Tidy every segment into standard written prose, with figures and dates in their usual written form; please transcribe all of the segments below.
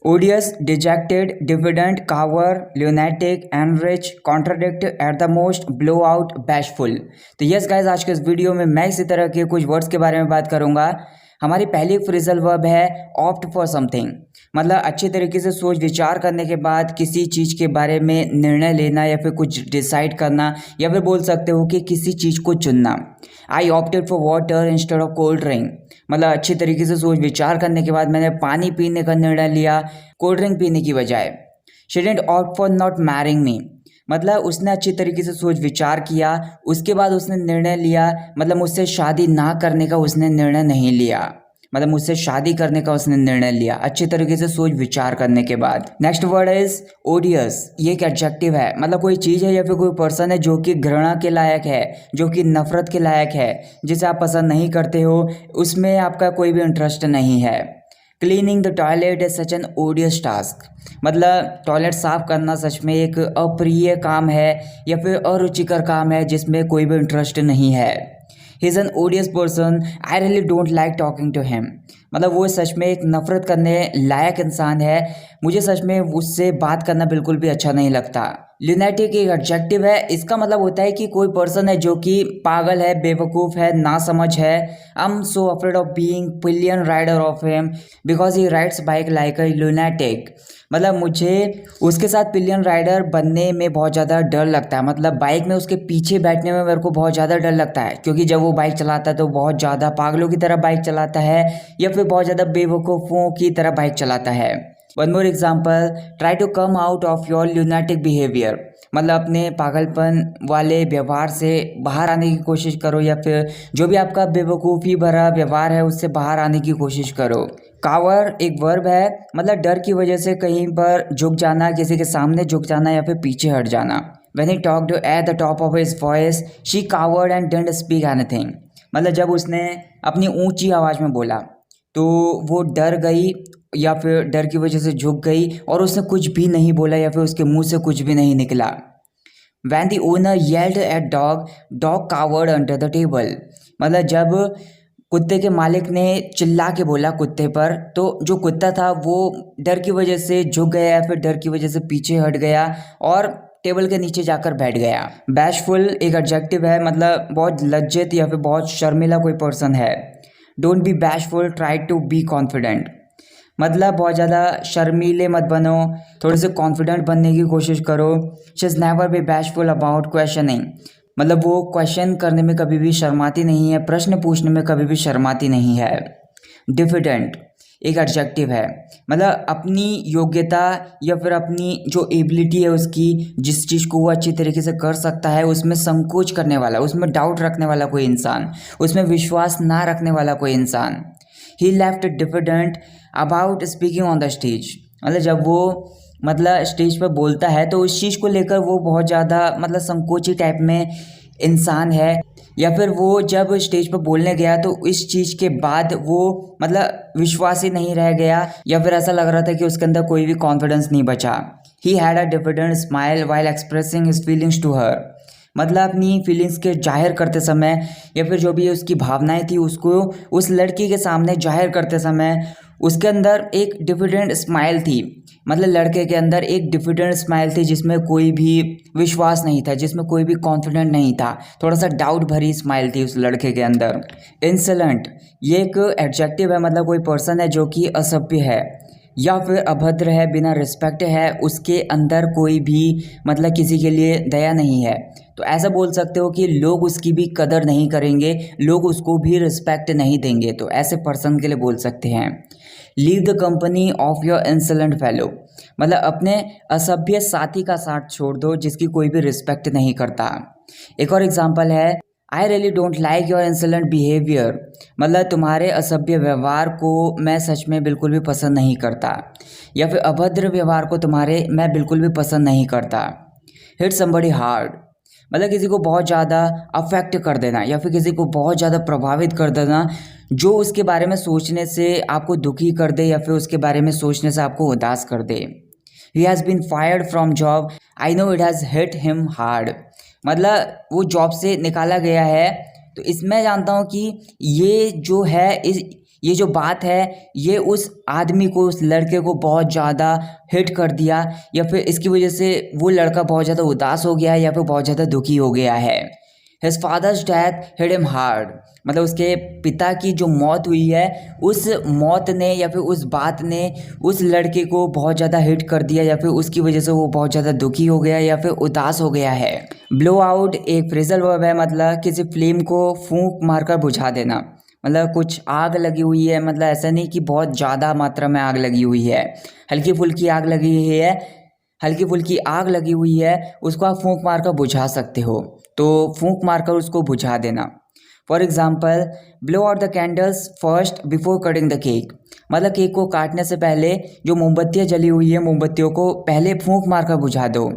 odious, dejected, diffident, coward, lunatic, enrich, contradict, at the most, blowout, bashful। तो yes guys, आज के इस video में मैं इसी तरह के कुछ वर्ड्स के बारे में बात करूंगा। हमारी पहली फ्रेजल वर्ब है ऑप्ट फॉर समथिंग, मतलब अच्छे तरीके से सोच विचार करने के बाद किसी चीज़ के बारे में निर्णय लेना या फिर कुछ डिसाइड करना, या फिर बोल सकते हो कि किसी चीज़ को चुनना। I opted for water instead of cold drink, मतलब अच्छे तरीके से सोच विचार करने के बाद मैंने पानी पीने का निर्णय लिया कोल्ड ड्रिंक पीने की बजाय। She didn't opt for not marrying me, मतलब उसने अच्छी तरीके से सोच विचार किया, उसके बाद उसने निर्णय लिया, मतलब मुझसे शादी ना करने का उसने निर्णय नहीं लिया, मतलब मुझसे शादी करने का उसने निर्णय लिया अच्छे तरीके से सोच विचार करने के बाद। नेक्स्ट वर्ड इज ओडियस, ये एक एडजेक्टिव है, मतलब कोई चीज़ है या फिर कोई पर्सन है जो कि घृणा के लायक है, जो कि नफरत के लायक है, जिसे आप पसंद नहीं करते हो, उसमें आपका कोई भी इंटरेस्ट नहीं है। Cleaning the toilet is such an ओडियस task, मतलब टॉयलेट साफ करना सच में एक अप्रिय काम है या फिर अरुचिकर काम है जिसमें कोई भी इंटरेस्ट नहीं है। He is an odious person, I really don't like talking to him, मतलब वो सच में एक नफरत करने लायक इंसान है, मुझे सच में उससे बात करना बिल्कुल भी अच्छा नहीं लगता। ल्यूनेटिक एक एडजेक्टिव है, इसका मतलब होता है कि कोई पर्सन है जो कि पागल है, बेवकूफ़ है, नासमझ है। I am so afraid of being pillion rider of him because he rides bike like a lunatic, मतलब मुझे उसके साथ पिलियन राइडर बनने में बहुत ज़्यादा डर लगता है, मतलब बाइक में उसके पीछे बैठने में मेरे को बहुत ज़्यादा डर लगता है, क्योंकि जब वो बाइक चलाता है तो बहुत ज़्यादा पागलों की तरह बाइक चलाता है या फिर बहुत ज़्यादा बेवकूफ़ों की तरह बाइक चलाता है। One more example, try to come out of your lunatic behaviour, मतलब अपने पागलपन वाले व्यवहार से बाहर आने की कोशिश करो, या फिर जो भी आपका बेवकूफ़ी भरा व्यवहार है उससे बाहर आने की कोशिश करो। कावर एक वर्ब है, मतलब डर की वजह से कहीं पर झुक जाना, किसी के सामने झुक जाना या फिर पीछे हट जाना। When he talked at the top of his voice, she cowered and didn't speak anything, मतलब जब उसने अपनी ऊंची आवाज़ में बोला तो वो डर गई या फिर डर की वजह से झुक गई और उसने कुछ भी नहीं बोला या फिर उसके मुंह से कुछ भी नहीं निकला। When the owner yelled at dog, dog cowered under the table, मतलब जब कुत्ते के मालिक ने चिल्ला के बोला कुत्ते पर, तो जो कुत्ता था वो डर की वजह से झुक गया या फिर डर की वजह से पीछे हट गया और टेबल के नीचे जाकर बैठ गया। बैशफुल एक एडजेक्टिव है, मतलब बहुत लज्जित या फिर बहुत शर्मिला कोई पर्सन है। Don't be bashful, try to be confident, मतलब बहुत ज़्यादा शर्मीले मत बनो, थोड़े से कॉन्फिडेंट बनने की कोशिश करो। She is never be bashful about questioning, मतलब वो क्वेश्चन करने में कभी भी शर्माती नहीं है, प्रश्न पूछने में कभी भी शर्माती नहीं है। डिफिडेंट एक एडजेक्टिव है, मतलब अपनी योग्यता या फिर अपनी जो एबिलिटी है उसकी, जिस चीज़ को वो अच्छी तरीके से कर सकता है उसमें संकोच करने वाला, उसमें डाउट रखने वाला कोई इंसान, उसमें विश्वास ना रखने वाला कोई इंसान। He left diffident about speaking on the stage, मतलब जब वो मतलब स्टेज पर बोलता है तो उस चीज़ को लेकर वो बहुत ज़्यादा मतलब संकोची टाइप में इंसान है, या फिर वो जब स्टेज पर बोलने गया तो इस चीज़ के बाद वो मतलब विश्वास ही नहीं रह गया या फिर ऐसा लग रहा था कि उसके अंदर कोई भी कॉन्फिडेंस नहीं बचा। He had a diffident smile while expressing his feelings to her, मतलब अपनी फीलिंग्स के जाहिर करते समय या फिर जो भी उसकी भावनाएं थी उसको उस लड़की के सामने जाहिर करते समय उसके अंदर एक डिफिडेंट स्माइल थी, मतलब लड़के के अंदर एक डिफिडेंट स्माइल थी जिसमें कोई भी विश्वास नहीं था, जिसमें कोई भी कॉन्फिडेंट नहीं था, थोड़ा सा डाउट भरी स्माइल थी उस लड़के के अंदर। इंसलेंट ये एक एडजेक्टिव है, मतलब कोई पर्सन है जो कि असभ्य है या फिर अभद्र है, बिना रिस्पेक्ट है, उसके अंदर कोई भी मतलब किसी के लिए दया नहीं है, तो ऐसा बोल सकते हो कि लोग उसकी भी कदर नहीं करेंगे, लोग उसको भी रिस्पेक्ट नहीं देंगे, तो ऐसे पर्सन के लिए बोल सकते हैं। Leave the company of your insolent fellow, मतलब अपने असभ्य साथी का साथ छोड़ दो जिसकी कोई भी रिस्पेक्ट नहीं करता। एक और एग्जांपल है, I really don't like your insolent behaviour, मतलब तुम्हारे असभ्य व्यवहार को मैं सच में बिल्कुल भी पसंद नहीं करता, या फिर अभद्र व्यवहार को तुम्हारे मैं बिल्कुल भी पसंद नहीं करता। हिट समबडी हार्ड, मतलब किसी को बहुत ज़्यादा अफेक्ट कर देना या फिर किसी को बहुत ज़्यादा प्रभावित कर देना, जो उसके बारे में सोचने से आपको दुखी कर दे या फिर उसके बारे में सोचने से आपको उदास कर दे। He has been fired from job, I know it has hit him hard, मतलब वो जॉब से निकाला गया है, तो इसमें जानता हूँ कि ये जो है ये जो बात है ये उस आदमी को, उस लड़के को बहुत ज़्यादा हिट कर दिया, या फिर इसकी वजह से वो लड़का बहुत ज़्यादा उदास हो गया है या फिर बहुत ज़्यादा दुखी हो गया है। His father's death hit him hard, मतलब उसके पिता की जो मौत हुई है उस मौत ने या फिर उस बात ने उस लड़के को बहुत ज़्यादा हिट कर दिया, या फिर उसकी वजह से वो बहुत ज़्यादा दुखी हो गया या फिर उदास हो गया है। ब्लो आउट एक फ्रेजल वर्ब है, मतलब किसी फ्लेम को फूंक मारकर बुझा देना। मतलब कुछ आग लगी हुई है, मतलब ऐसा नहीं कि बहुत ज़्यादा मात्रा में आग लगी हुई है, हल्की फुल्की आग लगी हुई है, हल्की फुल्की आग लगी हुई है, उसको आप फूंक मारकर बुझा सकते हो, तो फूंक मारकर उसको बुझा देना। For example, blow out the candles first before cutting the cake, मतलब केक को काटने से पहले जो मोमबत्तियाँ जली हुई है, मोमबत्तियों को पहले फूंक मारकर बुझा दो।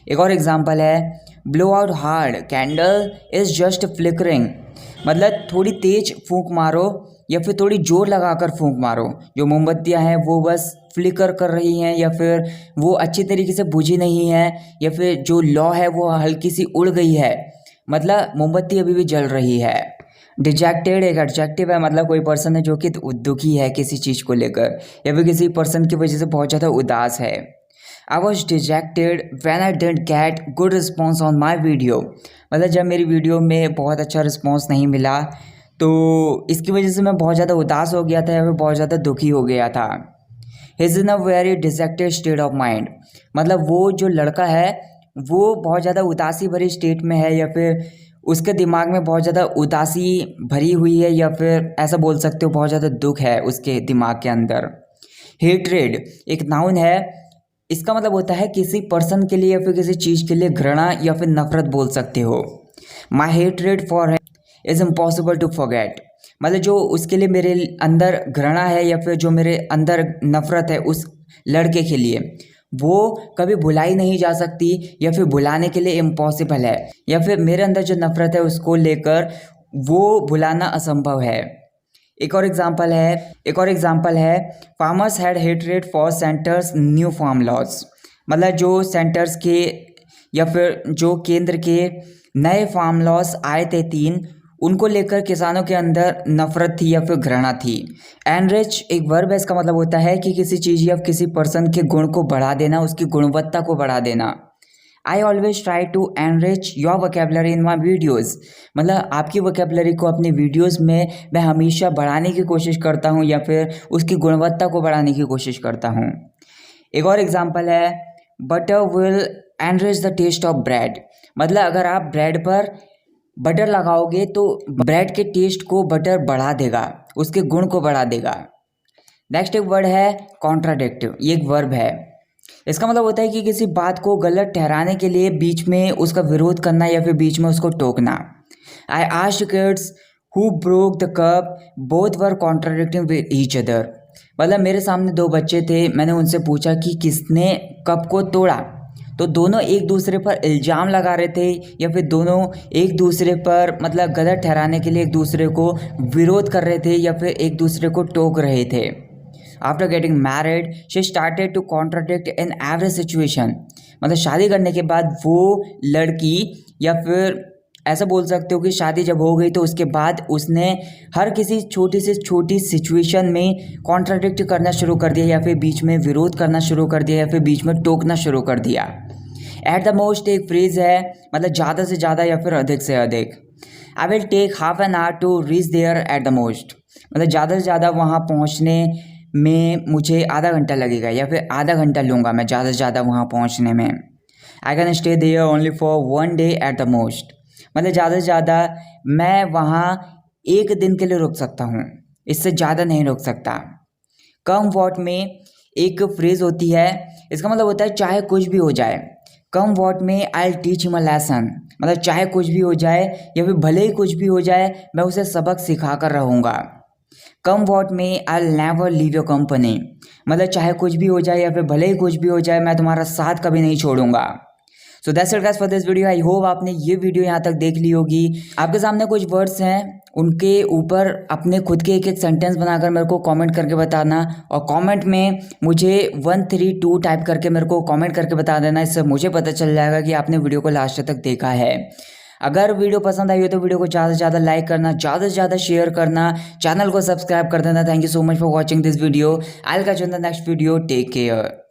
एक और एग्जाम्पल है, blow out hard candle is just flickering, मतलब थोड़ी तेज फूंक मारो या फिर थोड़ी जोर लगाकर फूंक मारो, जो मोमबत्तियां हैं वो बस फ्लिकर कर रही हैं या फिर वो अच्छी तरीके से बुझी नहीं है, या फिर जो लौ है वो हल्की सी उड़ गई है, मतलब मोमबत्ती अभी भी जल रही है। डिजेक्टेड एक एडजेक्टिव है, मतलब कोई पर्सन है जो कि दुखी है किसी चीज़ को लेकर, या फिर किसी पर्सन की वजह से बहुत ज़्यादा उदास है। I was dejected when I didn't get good response on my video, मतलब जब मेरी वीडियो में बहुत अच्छा रिस्पॉन्स नहीं मिला तो इसकी वजह से मैं बहुत ज़्यादा उदास हो गया था या फिर बहुत ज़्यादा दुखी हो गया था। He is in a very dejected state of mind, मतलब वो जो लड़का है वो बहुत ज़्यादा उदासी भरी स्टेट में है, या फिर उसके दिमाग में बहुत ज़्यादा उदासी भरी हुई है, या फिर ऐसा बोल सकते हो बहुत ज़्यादा दुख है उसके दिमाग के अंदर। हेट्रेड एक नाउन है, इसका मतलब होता है किसी पर्सन के लिए या फिर किसी चीज़ के लिए घृणा या फिर नफरत बोल सकते हो। My hatred for him is impossible to forget, मतलब जो उसके लिए मेरे अंदर घृणा है या फिर जो मेरे अंदर नफरत है उस लड़के के लिए, वो कभी भुलाई नहीं जा सकती या फिर भुलाने के लिए इम्पॉसिबल है, या फिर मेरे अंदर जो नफरत है उसको लेकर वो भुलाना असंभव है। एक और एग्जांपल है farmers had hatred for centre's new farm laws, मतलब जो सेंटर्स के या फिर जो केंद्र के नए फार्म लॉज आए थे 3, उनको लेकर किसानों के अंदर नफरत थी या फिर घृणा थी। एनरिच एक वर्ब है, इसका मतलब होता है कि किसी चीज़ या किसी पर्सन के गुण को बढ़ा देना, उसकी गुणवत्ता को बढ़ा देना। I always try to enrich your vocabulary in my videos, मतलब आपकी वोकेबलरी को अपनी वीडियोज़ में मैं हमेशा बढ़ाने की कोशिश करता हूँ या फिर उसकी गुणवत्ता को बढ़ाने की कोशिश करता हूँ। एक और एग्जांपल है, butter will enrich the taste of bread, मतलब अगर आप ब्रेड पर बटर लगाओगे तो ब्रेड के टेस्ट को बटर बढ़ा देगा, उसके गुण को बढ़ा देगा। नेक्स्ट एक वर्ड है कॉन्ट्राडिक्टिव, ये एक वर्ब है, इसका मतलब होता है कि किसी बात को गलत ठहराने के लिए बीच में उसका विरोध करना या फिर बीच में उसको टोकना। I asked kids who broke the cup both were contradicting with each other, मतलब मेरे सामने 2 बच्चे थे, मैंने उनसे पूछा कि किसने कप को तोड़ा, तो दोनों एक दूसरे पर इल्ज़ाम लगा रहे थे या फिर दोनों एक दूसरे पर मतलब गलत ठहराने के लिए एक दूसरे को विरोध कर रहे थे या फिर एक दूसरे को टोक रहे थे। After getting married she started to contradict in every situation, मतलब शादी करने के बाद वो लड़की या फिर ऐसा बोल सकते हो कि शादी जब हो गई तो उसके बाद उसने हर किसी छोटी से छोटी सिचुएशन में कॉन्ट्राडिक्ट करना शुरू कर दिया या फिर बीच में विरोध करना शुरू कर दिया या फिर बीच में टोकना शुरू कर दिया। एट द मोस्ट एक फ्रेज है, मतलब ज़्यादा से ज़्यादा या फिर अधिक से अधिक। I will take half an hour to reach there at the most, मतलब ज़्यादा से ज़्यादा वहाँ पहुँचने में मुझे आधा घंटा लगेगा या फिर आधा घंटा लूँगा मैं ज़्यादा से ज़्यादा वहाँ पहुँचने में। I can stay there only for 1 day at the most, मतलब ज़्यादा से ज़्यादा मैं वहाँ 1 दिन के लिए रुक सकता हूँ, इससे ज़्यादा नहीं रुक सकता। कम वॉट में एक फ्रेज़ होती है, इसका मतलब होता है चाहे कुछ भी हो जाए। कम वॉट में I teach him a lesson, मतलब चाहे कुछ भी हो जाए या फिर भले ही कुछ भी हो जाए मैं उसे सबक सिखा कर रहूँगा। कम वॉट में I never leave your company, मतलब चाहे कुछ भी हो जाए या फिर भले ही कुछ भी हो जाए मैं तुम्हारा साथ कभी नहीं छोड़ूंगा। So that's it guys for this video. I hope आपने ये वीडियो यहाँ तक देख ली होगी। आपके सामने कुछ वर्ड्स हैं, उनके ऊपर अपने खुद के एक सेंटेंस बनाकर मेरे को कमेंट करके बताना, और कमेंट में मुझे 132 टाइप करके मेरे को कमेंट करके बता देना, इससे मुझे पता चल जाएगा कि आपने वीडियो को लास्ट तक देखा है। अगर वीडियो पसंद आई हो तो वीडियो को ज़्यादा से ज़्यादा लाइक करना, ज़्यादा से ज़्यादा शेयर करना, चैनल को सब्सक्राइब कर देना। Thank you so much for watching this video. I will catch you in the next video. Take care.